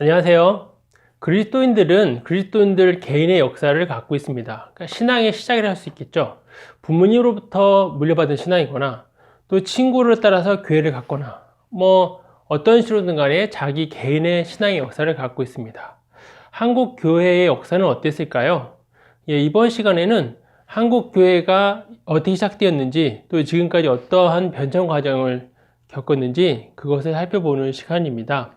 안녕하세요. 그리스도인들 개인의 역사를 갖고 있습니다. 그러니까 신앙의 시작이라 할 수 있겠죠. 부모님으로부터 물려받은 신앙이거나 또 친구를 따라서 교회를 갔거나 어떤 식으로든 간에 자기 개인의 신앙의 역사를 갖고 있습니다. 한국 교회의 역사는 어땠을까요? 이번 시간에는 한국 교회가 어떻게 시작되었는지 또 지금까지 어떠한 변천 과정을 겪었는지 그것을 살펴보는 시간입니다.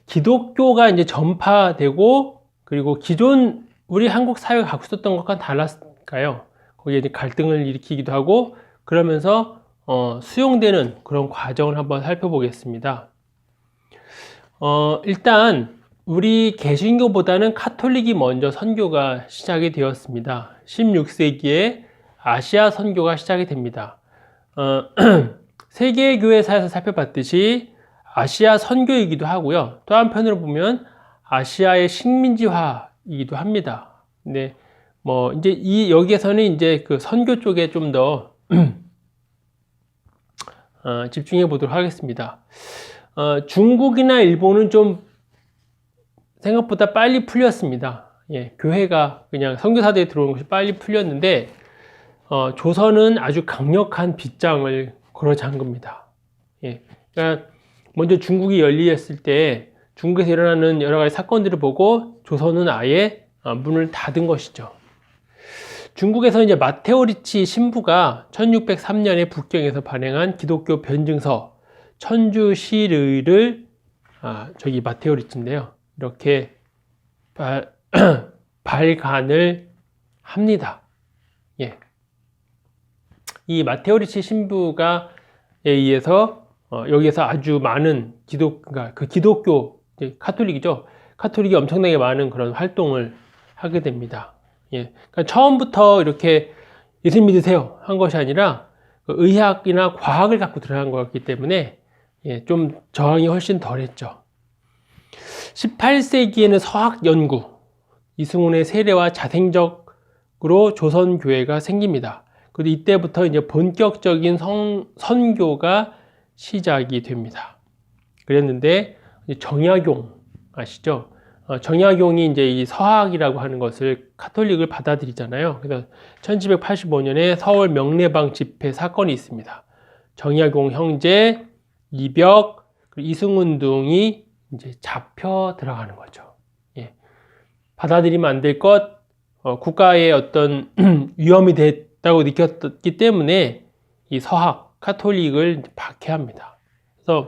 기독교가 이제 전파되고, 그리고 기존 우리 한국 사회가 갖고 있었던 것과 달랐을까요? 거기에 이제 갈등을 일으키기도 하고, 그러면서 수용되는 그런 과정을 한번 살펴보겠습니다. 일단 우리 개신교보다는 카톨릭이 먼저 선교가 시작이 되었습니다. 16세기에 아시아 선교가 시작이 됩니다. 세계교회사에서 살펴봤듯이 아시아 선교이기도 하고요. 또 한편으로 보면 아시아의 식민지화이기도 합니다. 근데 이제 여기에서는 이제 그 선교 쪽에 좀 더 집중해 보도록 하겠습니다. 중국이나 일본은 좀 생각보다 빨리 풀렸습니다. 교회가 그냥 선교사들이 들어오는 것이 빨리 풀렸는데 조선은 아주 강력한 빗장을 걸어 잠깁니다. 그러니까 먼저 중국이 열리었을 때 중국에서 일어나는 여러 가지 사건들을 보고 조선은 아예 문을 닫은 것이죠. 중국에서 이제 마테오 리치 신부가 1603년에 북경에서 발행한 기독교 변증서 천주실의를 저기 마테오 리치인데요. 이렇게 발간을 합니다. 이 마테오 리치 신부가 의해서 여기에서 아주 많은 기독교, 카톨릭이죠. 카톨릭이 엄청나게 많은 그런 활동을 하게 됩니다. 그러니까 처음부터 이렇게 예수 믿으세요 한 것이 아니라 의학이나 과학을 갖고 들어간 거였기 때문에 좀 저항이 훨씬 덜했죠. 18세기에는 서학 연구, 이승훈의 세례와 자생적으로 조선교회가 생깁니다. 그리고 이때부터 이제 본격적인 선교가 시작이 됩니다. 그랬는데 정약용 아시죠? 정약용이 이제 이 서학이라고 하는 것을 카톨릭을 받아들이잖아요. 그래서 1785년에 서울 명례방 집회 사건이 있습니다. 정약용 형제, 이벽, 이승훈 등이 이제 잡혀 들어가는 거죠. 받아들이면 안 될 것, 국가의 어떤 위험이 됐다고 느꼈기 때문에 이 서학 카톨릭을 박해합니다. 그래서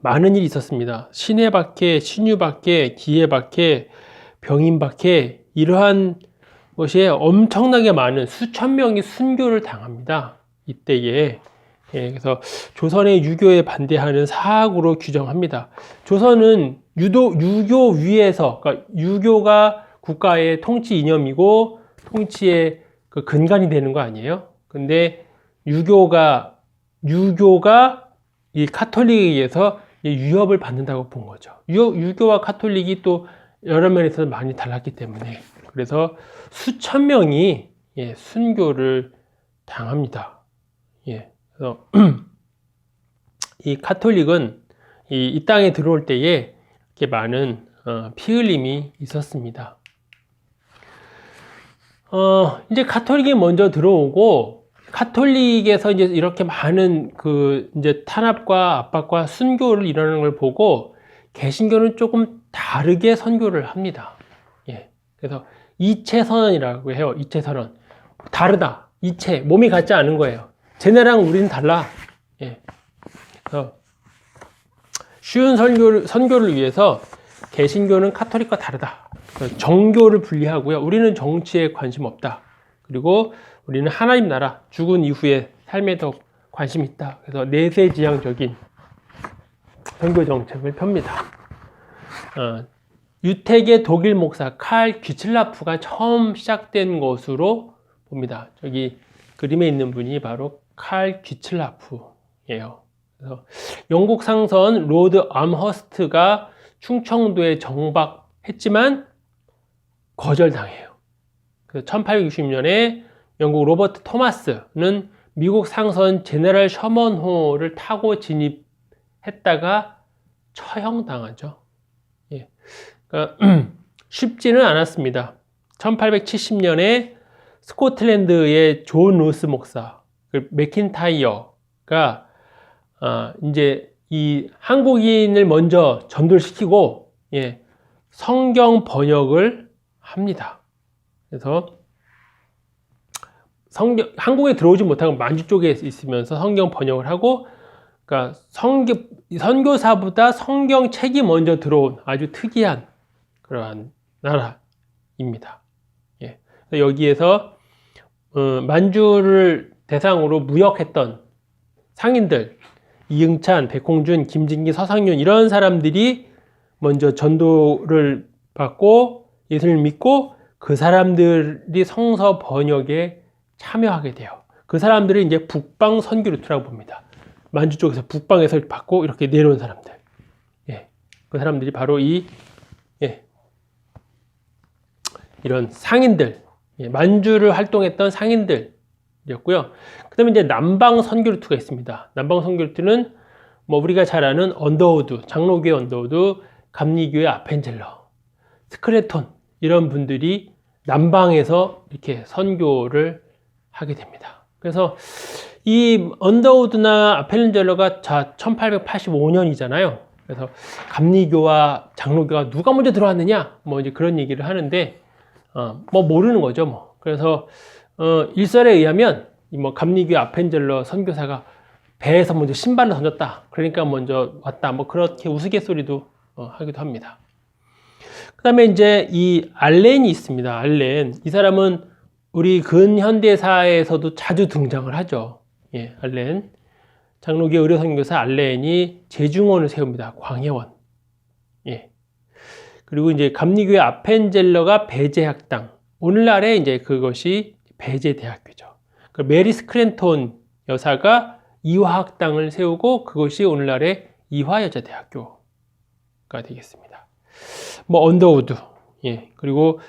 많은 일이 있었습니다. 신해 박해, 신유 박해, 기해 박해, 병인 박해, 이러한 것이 엄청나게 많은 수천 명이 순교를 당합니다. 이때에. 그래서 조선의 유교에 반대하는 사학으로 규정합니다. 조선은 유교 위에서, 그러니까 유교가 국가의 통치 이념이고 통치의 그 근간이 되는 거 아니에요? 근데 유교가 이 카톨릭에 의해서 위협을 받는다고 본 거죠. 유교와 카톨릭이 또 여러 면에서 많이 달랐기 때문에 그래서 수천 명이 순교를 당합니다. 그래서 이 카톨릭은 이 땅에 들어올 때에 이렇게 많은 피 흘림이 있었습니다. 이제 카톨릭이 먼저 들어오고 카톨릭에서 이제 이렇게 많은 이제 탄압과 압박과 순교를 일어나는 걸 보고 개신교는 조금 다르게 선교를 합니다. 그래서 이체 선언이라고 해요. 이체 선언. 다르다. 이체. 몸이 같지 않은 거예요. 쟤네랑 우리는 달라. 그래서 쉬운 선교를 위해서 개신교는 카톨릭과 다르다. 정교를 분리하고요. 우리는 정치에 관심 없다. 그리고 우리는 하나님 나라, 죽은 이후의 삶에 더 관심이 있다. 그래서 내세지향적인 선교 정책을 펴니다. 유택의 독일 목사 칼 귀칠라프가 처음 시작된 것으로 봅니다. 저기 그림에 있는 분이 바로 칼 귀칠라프예요. 그래서 영국 상선 로드 암허스트가 충청도에 정박했지만 거절당해요. 그래서 1860년에 영국 로버트 토마스는 미국 상선 제네럴 셔먼호를 타고 진입해서 했다가 처형당하죠. 예. 그러니까 쉽지는 않았습니다. 1870년에 스코틀랜드의 존 루스 목사, 맥킨타이어가 이제 이 한국인을 먼저 전도를 시키고 성경 번역을 합니다. 그래서 한국에 들어오지 못하고 만주 쪽에 있으면서 성경 번역을 하고, 그러니까 선교사보다 성경책이 먼저 들어온 아주 특이한 그러한 나라입니다. 여기에서 만주를 대상으로 무역했던 상인들, 이응찬, 백홍준, 김진기, 서상윤 이런 사람들이 먼저 전도를 받고 예수를 믿고 그 사람들이 성서 번역에 참여하게 돼요. 그 사람들을 이제 북방 선교 루트라고 봅니다. 만주 쪽에서 북방에서 받고 이렇게 내려온 사람들. 그 사람들이 바로 이런 상인들, 만주를 활동했던 상인들이었고요. 그 다음에 이제 남방 선교 루트가 있습니다. 남방 선교 루트는 뭐 우리가 잘 아는 언더우드, 장로교회 언더우드, 감리교회 아펜젤러, 스크레톤 이런 분들이 남방에서 이렇게 선교를 하게 됩니다. 그래서 이 언더우드나 아펜젤러가 1885년이잖아요. 그래서 감리교와 장로교가 누가 먼저 들어왔느냐, 뭐 이제 그런 얘기를 하는데, 뭐 모르는 거죠, 뭐. 그래서 일설에 의하면 뭐 감리교 아펜젤러 선교사가 배에서 먼저 신발을 던졌다. 그러니까 먼저 왔다. 뭐 그렇게 우스갯소리도 하기도 합니다. 그 다음에 이제 이 알렌이 있습니다. 알렌. 이 사람은 우리 근현대사에서도 자주 등장을 하죠. 알렌. 장로교 의료선교사 알렌이 재중원을 세웁니다. 광해원. 그리고 이제 감리교회 아펜젤러가 배제학당. 오늘날에 이제 그것이 배제대학교죠. 메리 스크랜톤 여사가 이화학당을 세우고 그것이 오늘날의 이화여자대학교가 되겠습니다. 뭐 언더우드, 그리고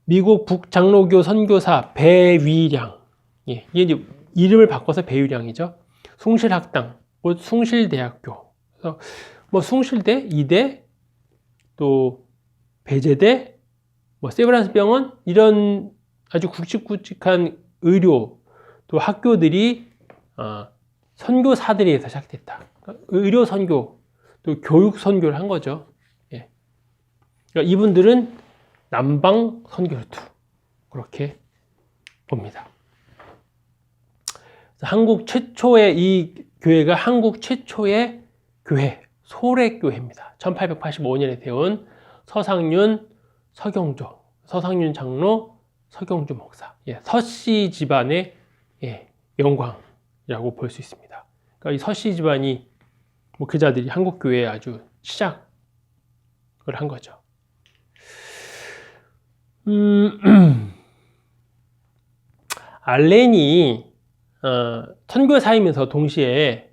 미국 북장로교 선교사 배위량, 이게 이제 이름을 바꿔서 배위량이죠. 숭실학당, 곧 숭실대학교. 그래서 뭐 숭실대, 이대, 또 배제대, 뭐 세브란스 병원 이런 아주 굵직굵직한 의료 또 학교들이 선교사들에서 시작됐다. 의료 선교 또 교육 선교를 한 거죠. 그러니까 이분들은 남방 선교 루트 그렇게 봅니다. 한국 최초의 이 교회가 한국 최초의 교회 소래교회입니다. 1885년에 세운 서상윤, 서경조, 서상윤 장로, 서경주 목사, 서씨 집안의 영광이라고 볼 수 있습니다. 그러니까 이 서씨 집안이 목회자들이 한국 교회에 아주 시작을 한 거죠. 알렌이 선교사이면서 동시에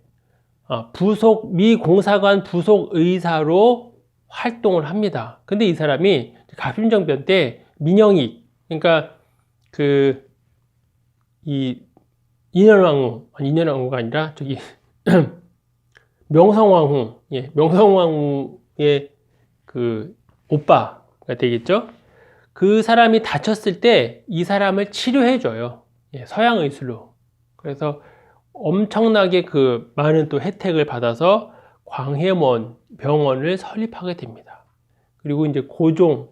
미 공사관 부속 의사로 활동을 합니다. 근데 이 사람이 가심정변 때 민영익, 그러니까 인현왕후가 아니라 저기 명성왕후, 명성왕후의 그 오빠가 되겠죠. 그 사람이 다쳤을 때 이 사람을 치료해줘요. 서양의술로. 그래서 엄청나게 그 많은 또 혜택을 받아서 광해원 병원을 설립하게 됩니다. 그리고 이제 고종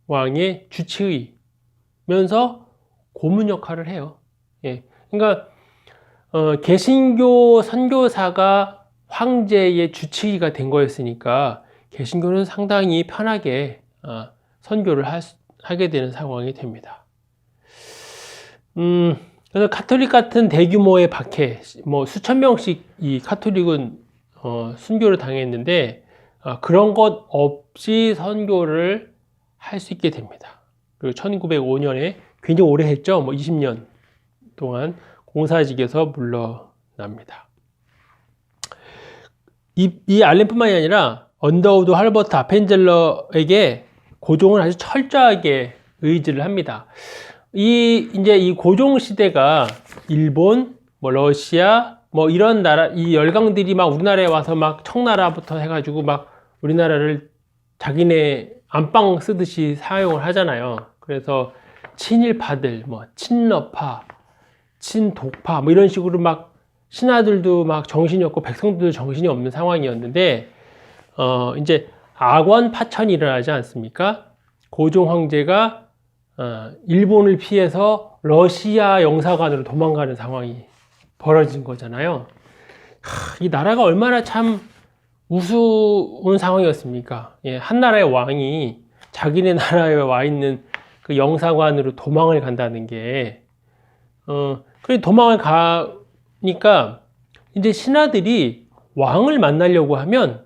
왕의 주치의면서 고문 역할을 해요. 그러니까 개신교 선교사가 황제의 주치의가 된 거였으니까 개신교는 상당히 편하게 선교를 하게 되는 상황이 됩니다. 그래서 카톨릭 같은 대규모의 박해, 뭐 수천 명씩 이 카톨릭은 순교를 당했는데 그런 것 없이 선교를 할 수 있게 됩니다. 그리고 1905년에 굉장히 오래 했죠. 뭐 20년 동안 공사직에서 물러납니다. 이 알렌뿐만이 아니라 언더우드, 할버트, 아펜젤러에게 고종은 아주 철저하게 의지를 합니다. 이제 이 고종 시대가 일본, 뭐 러시아, 뭐 이런 나라, 이 열강들이 막 우리나라에 와서 막 청나라부터 해가지고 막 우리나라를 자기네 안방 쓰듯이 사용을 하잖아요. 그래서 친일파들, 뭐 친러파, 친독파 뭐 이런 식으로 막 신하들도 막 정신이 없고 백성들도 정신이 없는 상황이었는데 이제 악원 파천이 일어나지 않습니까? 고종 황제가 일본을 피해서 러시아 영사관으로 도망가는 상황이 벌어진 거잖아요. 이 나라가 얼마나 참 우스운 상황이었습니까? 예, 한 나라의 왕이 자기네 나라에 와 있는 그 영사관으로 도망을 간다는 게, 그래 도망을 가니까 이제 신하들이 왕을 만나려고 하면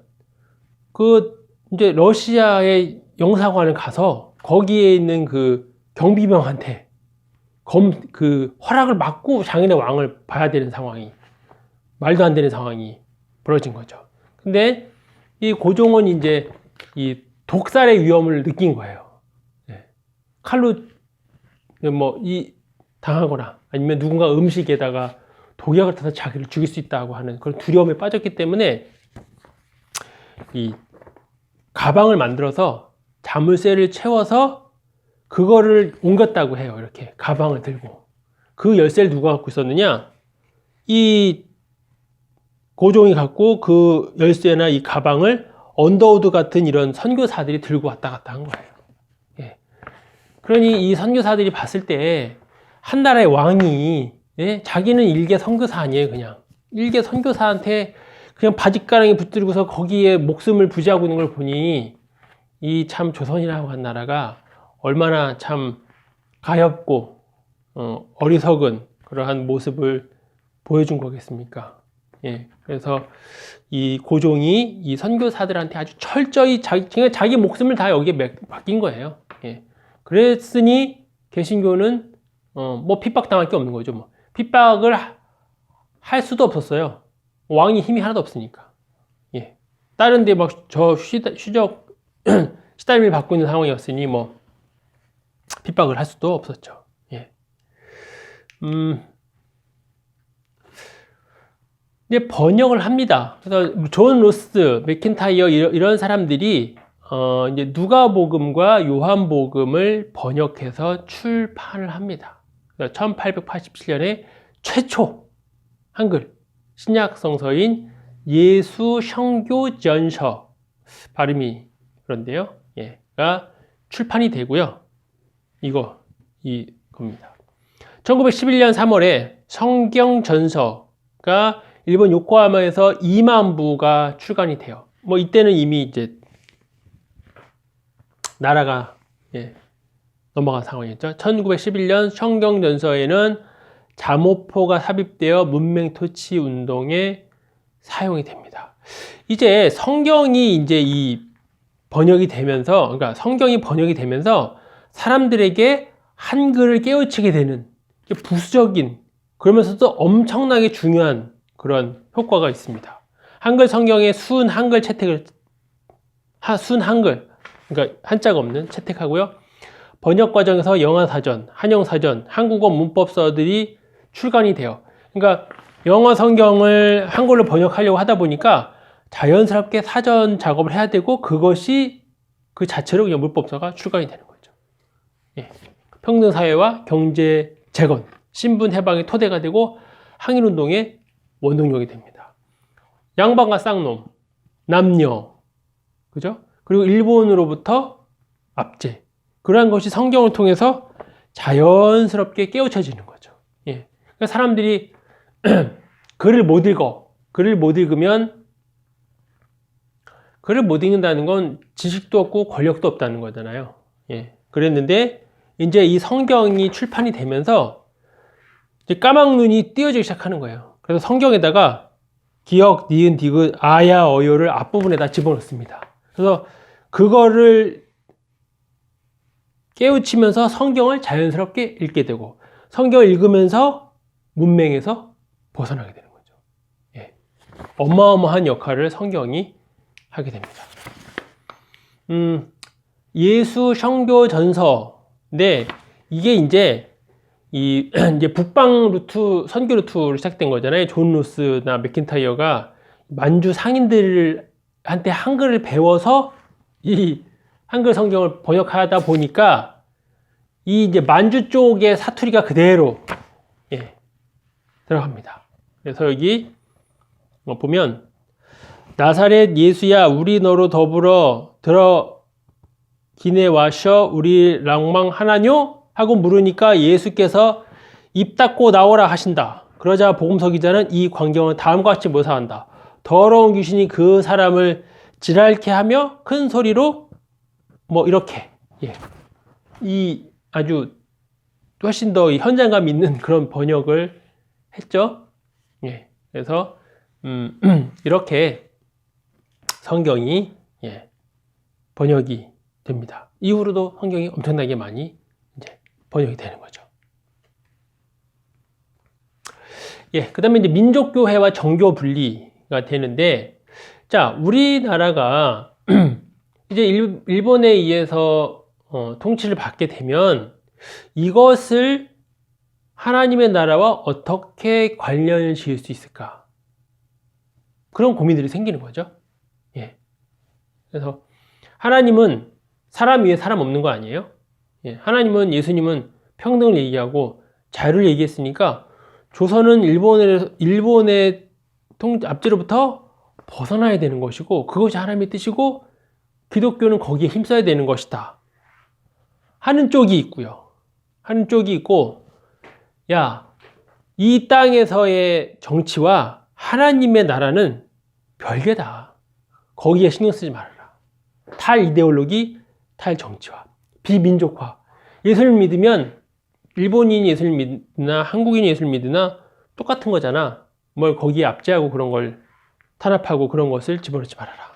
그 이제 러시아의 영사관을 가서 거기에 있는 그 경비병한테 그 허락을 받고 자기네 왕을 봐야 되는 상황이, 말도 안 되는 상황이 벌어진 거죠. 근데 이 고종은 이제 이 독살의 위험을 느낀 거예요. 네. 칼로 뭐 이 당하거나 아니면 누군가 음식에다가 독약을 타서 자기를 죽일 수 있다고 하는 그런 두려움에 빠졌기 때문에 이 가방을 만들어서 자물쇠를 채워서 그거를 옮겼다고 해요. 이렇게 가방을 들고. 그 열쇠를 누가 갖고 있었느냐? 이 고종이 갖고 그 열쇠나 이 가방을 언더우드 같은 이런 선교사들이 들고 왔다 갔다 한 거예요. 예. 그러니 이 선교사들이 봤을 때 한 나라의 왕이, 예? 자기는 일개 선교사 아니에요. 그냥 일개 선교사한테 그냥 바짓가랑이 붙들고서 거기에 목숨을 부지하고 있는 걸 보니 이 참 조선이라고 한 나라가 얼마나 참 가엾고 어리석은 그러한 모습을 보여준 거겠습니까? 예, 그래서 이 고종이 이 선교사들한테 아주 철저히 자기 목숨을 다 여기에 맡긴 거예요. 예, 그랬으니 개신교는 뭐 핍박당할 게 없는 거죠. 뭐 핍박을 할 수도 없었어요. 왕이 힘이 하나도 없으니까. 예, 다른데 막 시달림을 받고 있는 상황이었으니 뭐 핍박을 할 수도 없었죠. 예. 이제 번역을 합니다. 그래서 존 로스, 맥킨타이어 이런 사람들이 이제 누가복음과 요한복음을 번역해서 출판을 합니다. 1887년에 최초 한글 신약 성서인 예수 성교전서, 발음이 그런데요. 예, 가 출판이 되고요. 이겁니다. 1911년 3월에 성경전서가 일본 요코하마에서 2만 부가 출간이 돼요. 뭐 이때는 이미 이제 나라가 넘어간 상황이었죠. 1911년 성경전서에는 자모포가 삽입되어 문맹토치 운동에 사용이 됩니다. 이제 성경이 이제 이 번역이 되면서, 그러니까 성경이 번역이 되면서 사람들에게 한글을 깨우치게 되는 부수적인, 그러면서도 엄청나게 중요한 그런 효과가 있습니다. 한글 성경에 순 한글 채택을, 순 한글, 그러니까 한자가 없는 채택하고요. 번역 과정에서 영어사전, 한영사전, 한국어 문법서들이 출간이 돼요. 그러니까 영어 성경을 한글로 번역하려고 하다 보니까 자연스럽게 사전 작업을 해야 되고 그것이 그 자체로 그냥 문법서가 출간이 되는 거죠. 예. 평등사회와 경제 재건, 신분 해방의 토대가 되고 항일운동의 원동력이 됩니다. 양반과 쌍놈, 남녀, 그죠? 그리고 일본으로부터 압제, 그러한 것이 성경을 통해서 자연스럽게 깨우쳐지는 거죠. 예. 그러니까 사람들이 글을 못 읽으면, 글을 못 읽는다는 건 지식도 없고 권력도 없다는 거잖아요. 예. 그랬는데 이제 이 성경이 출판이 되면서 이제 까막눈이 띄어지기 시작하는 거예요. 그래서 성경에다가 기역, 니은, 디귿, 아야, 어요를 앞부분에다 집어넣습니다. 그래서 그거를 깨우치면서 성경을 자연스럽게 읽게 되고 성경을 읽으면서 문맹에서 벗어나게 되는 거죠. 예. 어마어마한 역할을 성경이 하게 됩니다. 예수 성교전서. 네, 이게 이제 이제 북방 루트, 선교 루트로 시작된 거잖아요. 존 루스나 맥킨타이어가 만주 상인들한테 한글을 배워서 이 한글 성경을 번역하다 보니까 이 이제 만주 쪽의 사투리가 그대로 들어갑니다. 그래서 여기 보면 나사렛 예수야 우리 너로 더불어 들어 기내 와셔 우리 랑망하나뇨? 하고 물으니까 예수께서 입 닫고 나오라 하신다. 그러자 복음서 기자는 이 광경은 다음과 같이 묘사한다. 더러운 귀신이 그 사람을 지랄케 하며 큰 소리로 뭐 이렇게 이 아주 훨씬 더 현장감 있는 그런 번역을 했죠. 그래서 이렇게 성경이 번역이 됩니다. 이후로도 성경이 엄청나게 많이 이제 번역이 되는 거죠. 그 다음에 이제 민족교회와 정교분리가 되는데, 자, 우리나라가 이제 일본에 의해서 통치를 받게 되면 이것을 하나님의 나라와 어떻게 관련을 지을 수 있을까? 그런 고민들이 생기는 거죠. 그래서 하나님은 사람 위에 사람 없는 거 아니에요? 하나님은, 예수님은 평등을 얘기하고 자유를 얘기했으니까 조선은 일본의 압제로부터 벗어나야 되는 것이고 그것이 하나님의 뜻이고 기독교는 거기에 힘써야 되는 것이다 하는 쪽이 있고요. 하는 쪽이 있고, 야, 이 땅에서의 정치와 하나님의 나라는 별개다. 거기에 신경 쓰지 말아라. 탈 이데올로기, 탈 정치화, 비민족화. 예수를 믿으면 일본인이 예수를 믿으나 한국인이 예수를 믿으나 똑같은 거잖아. 뭘 거기에 압제하고 그런 걸 탄압하고 그런 것을 집어넣지 말아라.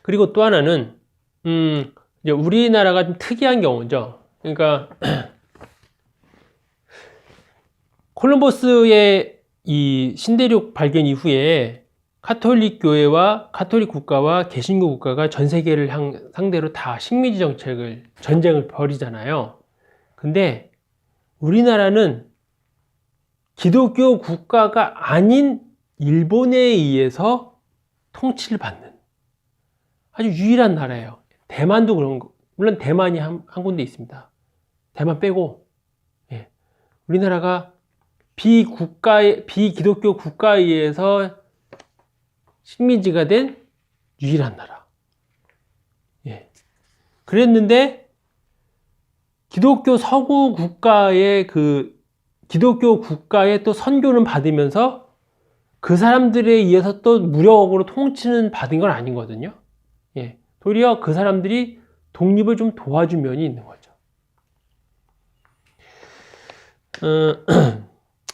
그리고 또 하나는 이제 우리나라가 좀 특이한 경우죠. 그러니까 콜럼버스의 이 신대륙 발견 이후에 카톨릭 교회와 카톨릭 국가와 개신교 국가가 전 세계를 상대로 다 식민지 전쟁을 벌이잖아요. 근데 우리나라는 기독교 국가가 아닌 일본에 의해서 통치를 받는 아주 유일한 나라예요. 대만도 그런 거, 물론 대만이 한 군데 있습니다. 대만 빼고, 우리나라가 비기독교 국가에 의해서 식민지가 된 유일한 나라. 그랬는데, 기독교 서구 국가의 기독교 국가의 또 선교는 받으면서 그 사람들에 의해서 또 무력으로 통치는 받은 건 아니거든요. 도리어 그 사람들이 독립을 좀 도와준 면이 있는 거죠.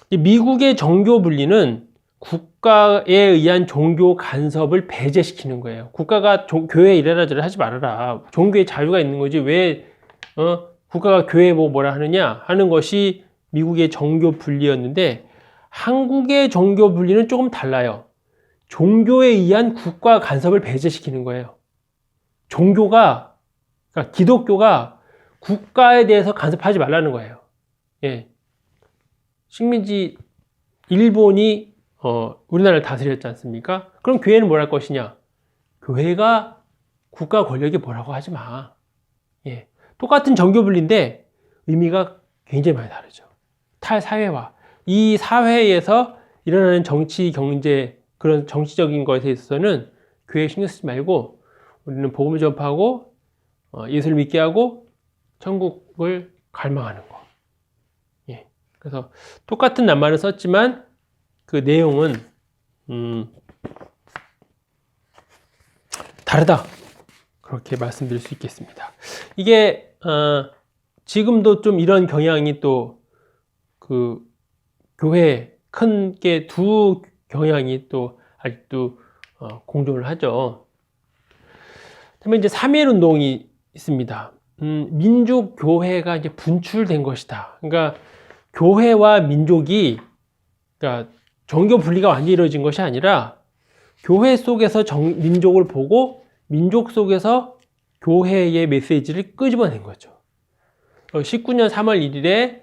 미국의 정교 분리는 국가에 의한 종교 간섭을 배제시키는 거예요. 국가가 교회 이래라 저래라 하지 말아라. 종교에 자유가 있는 거지 왜 국가가 교회 뭐라 하느냐 하는 것이 미국의 정교 분리였는데, 한국의 정교 분리는 조금 달라요. 종교에 의한 국가 간섭을 배제시키는 거예요. 종교가, 그러니까 기독교가 국가에 대해서 간섭하지 말라는 거예요. 식민지 일본이 우리나라를 다스렸지 않습니까? 그럼 교회는 뭘 할 것이냐? 교회가 국가 권력이 뭐라고 하지 마. 똑같은 정교분리인데 의미가 굉장히 많이 다르죠. 탈사회화. 이 사회에서 일어나는 정치, 경제, 그런 정치적인 것에 있어서는 교회에 신경 쓰지 말고 우리는 복음을 전파하고 예수를 믿게 하고 천국을 갈망하는 거. 그래서 똑같은 낱말을 썼지만 그 내용은 다르다. 그렇게 말씀드릴 수 있겠습니다. 이게 지금도 좀 이런 경향이 또 그 교회 큰 게 두 경향이 또 아직도 공존을 하죠. 그다음에 이제 3.1 운동이 있습니다. 민족 교회가 이제 분출된 것이다. 그러니까 교회와 민족이, 그러니까 종교 분리가 완전히 이루어진 것이 아니라 교회 속에서 민족을 보고 민족 속에서 교회의 메시지를 끄집어낸 거죠. 19년 3월 1일에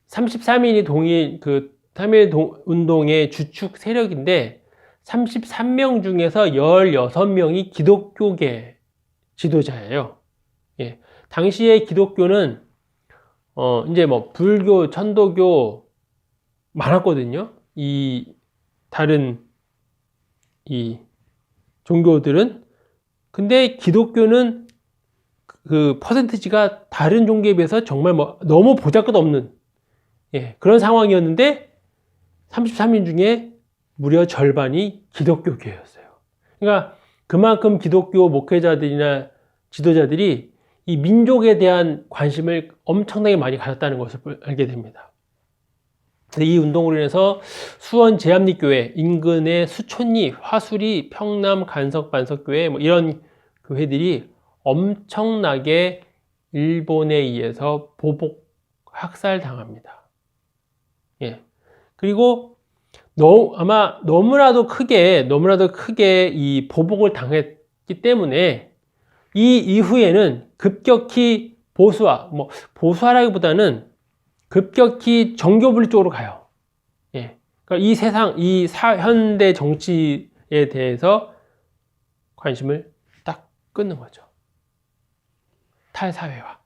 33인이 동일 그 3.1 운동의 주축 세력인데 33명 중에서 16명이 기독교계 지도자예요. 예. 당시에 기독교는 이제 뭐 불교, 천도교 많았거든요. 이 다른 이 종교들은. 근데 기독교는 그 퍼센티지가 다른 종교에 비해서 정말 뭐 너무 보잘것없는 그런 상황이었는데 33인 중에 무려 절반이 기독교계였어요. 그러니까 그만큼 기독교 목회자들이나 지도자들이 이 민족에 대한 관심을 엄청나게 많이 가졌다는 것을 알게 됩니다. 이 운동으로 인해서 수원 제암리교회 인근의 수촌리, 화수리, 평남 간석반석교회 뭐 이런 교회들이 엄청나게 일본에 의해서 보복 학살당합니다. 예. 그리고 아마 너무나도 크게 이 보복을 당했기 때문에 이 이후에는 급격히 보수화라기보다는 급격히 정교분리 쪽으로 가요. 예. 그러니까 현대 정치에 대해서 관심을 딱 끊는 거죠. 탈사회화.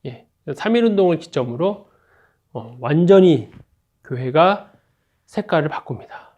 예. 3.1 운동을 기점으로 완전히 교회가 색깔을 바꿉니다.